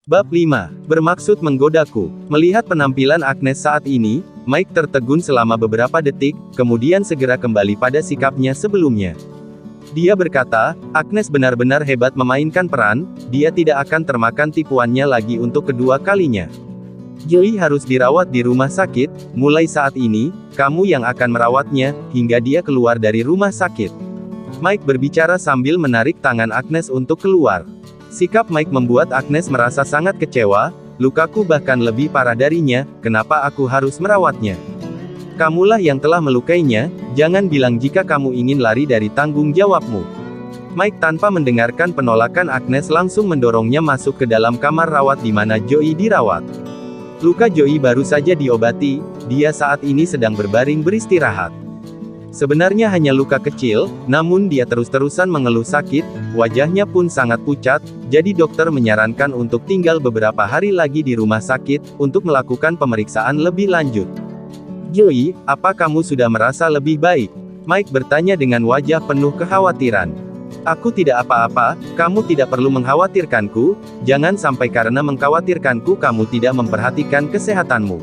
Bab 5. Bermaksud menggodaku. Melihat penampilan Agnes saat ini, Mike tertegun selama beberapa detik, kemudian segera kembali pada sikapnya sebelumnya. Dia berkata, Agnes benar-benar hebat memainkan peran, dia tidak akan termakan tipuannya lagi untuk kedua kalinya. Joey harus dirawat di rumah sakit, mulai saat ini, kamu yang akan merawatnya, hingga dia keluar dari rumah sakit. Mike berbicara sambil menarik tangan Agnes untuk keluar. Sikap Mike membuat Agnes merasa sangat kecewa, lukaku bahkan lebih parah darinya, kenapa aku harus merawatnya? Kamulah yang telah melukainya, jangan bilang jika kamu ingin lari dari tanggung jawabmu. Mike tanpa mendengarkan penolakan Agnes langsung mendorongnya masuk ke dalam kamar rawat di mana Joey dirawat. Luka Joey baru saja diobati, dia saat ini sedang berbaring beristirahat. Sebenarnya hanya luka kecil, namun dia terus-terusan mengeluh sakit, wajahnya pun sangat pucat, jadi dokter menyarankan untuk tinggal beberapa hari lagi di rumah sakit, untuk melakukan pemeriksaan lebih lanjut. Joey, apa kamu sudah merasa lebih baik? Mike bertanya dengan wajah penuh kekhawatiran. Aku tidak apa-apa, kamu tidak perlu mengkhawatirkanku, jangan sampai karena mengkhawatirkanku kamu tidak memperhatikan kesehatanmu.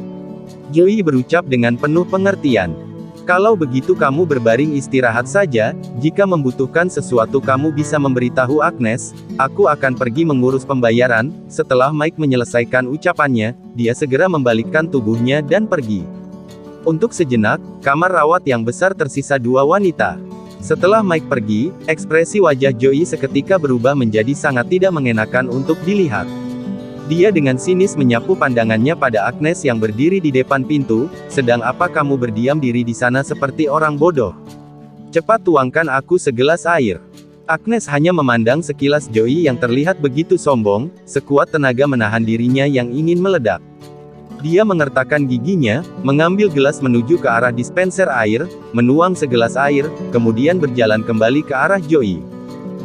Joey berucap dengan penuh pengertian. Kalau begitu kamu berbaring istirahat saja, jika membutuhkan sesuatu kamu bisa memberitahu Agnes, aku akan pergi mengurus pembayaran. Setelah Mike menyelesaikan ucapannya, dia segera membalikkan tubuhnya dan pergi. Untuk sejenak, kamar rawat yang besar tersisa dua wanita. Setelah Mike pergi, ekspresi wajah Joey seketika berubah menjadi sangat tidak mengenakan untuk dilihat. Dia dengan sinis menyapu pandangannya pada Agnes yang berdiri di depan pintu, sedang apa kamu berdiam diri di sana seperti orang bodoh? Cepat tuangkan aku segelas air. Agnes hanya memandang sekilas Joey yang terlihat begitu sombong, sekuat tenaga menahan dirinya yang ingin meledak. Dia mengertakkan giginya, mengambil gelas menuju ke arah dispenser air, menuang segelas air, kemudian berjalan kembali ke arah Joey.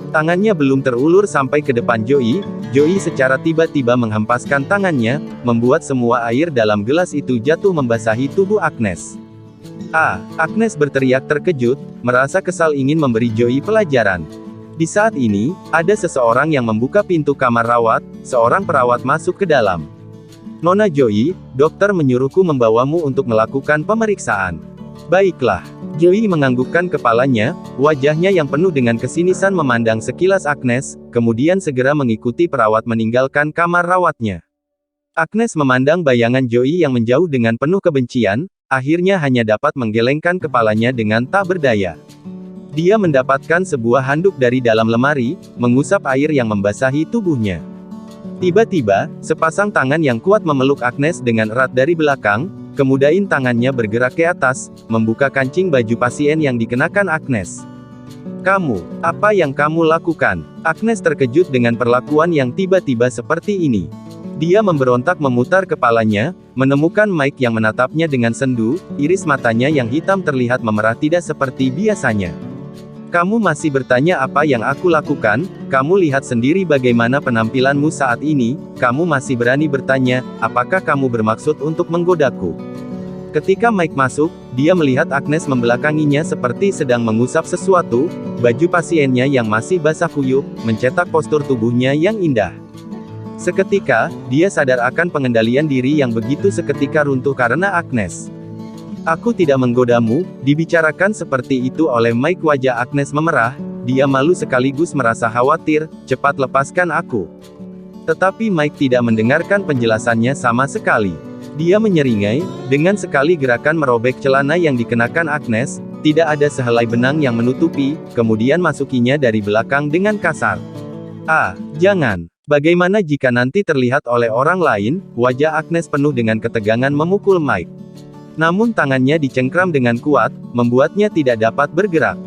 Tangannya belum terulur sampai ke depan Joey, Joey secara tiba-tiba menghempaskan tangannya, membuat semua air dalam gelas itu jatuh membasahi tubuh Agnes. Ah, Agnes berteriak terkejut, merasa kesal ingin memberi Joey pelajaran. Di saat ini, ada seseorang yang membuka pintu kamar rawat, seorang perawat masuk ke dalam. Nona Joey, dokter menyuruhku membawamu untuk melakukan pemeriksaan. Baiklah. Joey menganggukkan kepalanya, wajahnya yang penuh dengan kesinisan memandang sekilas Agnes, kemudian segera mengikuti perawat meninggalkan kamar rawatnya. Agnes memandang bayangan Joey yang menjauh dengan penuh kebencian, akhirnya hanya dapat menggelengkan kepalanya dengan tak berdaya. Dia mendapatkan sebuah handuk dari dalam lemari, mengusap air yang membasahi tubuhnya. Tiba-tiba, sepasang tangan yang kuat memeluk Agnes dengan erat dari belakang, kemudian tangannya bergerak ke atas, membuka kancing baju pasien yang dikenakan Agnes. Kamu, apa yang kamu lakukan? Agnes terkejut dengan perlakuan yang tiba-tiba seperti ini. Dia memberontak memutar kepalanya, menemukan Mike yang menatapnya dengan sendu, iris matanya yang hitam terlihat memerah tidak seperti biasanya. Kamu masih bertanya apa yang aku lakukan? Kamu lihat sendiri bagaimana penampilanmu saat ini, kamu masih berani bertanya, apakah kamu bermaksud untuk menggodaku? Ketika Mike masuk, dia melihat Agnes membelakanginya seperti sedang mengusap sesuatu, baju pasiennya yang masih basah kuyup, mencetak postur tubuhnya yang indah. Seketika, dia sadar akan pengendalian diri yang begitu seketika runtuh karena Agnes. Aku tidak menggodamu, dibicarakan seperti itu oleh Mike. Wajah Agnes memerah, dia malu sekaligus merasa khawatir, cepat lepaskan aku. Tetapi Mike tidak mendengarkan penjelasannya sama sekali. Dia menyeringai, dengan sekali gerakan merobek celana yang dikenakan Agnes, tidak ada sehelai benang yang menutupi, kemudian masukinya dari belakang dengan kasar. Ah, jangan. Bagaimana jika nanti terlihat oleh orang lain? Wajah Agnes penuh dengan ketegangan memukul Mike. Namun tangannya dicengkram dengan kuat, membuatnya tidak dapat bergerak.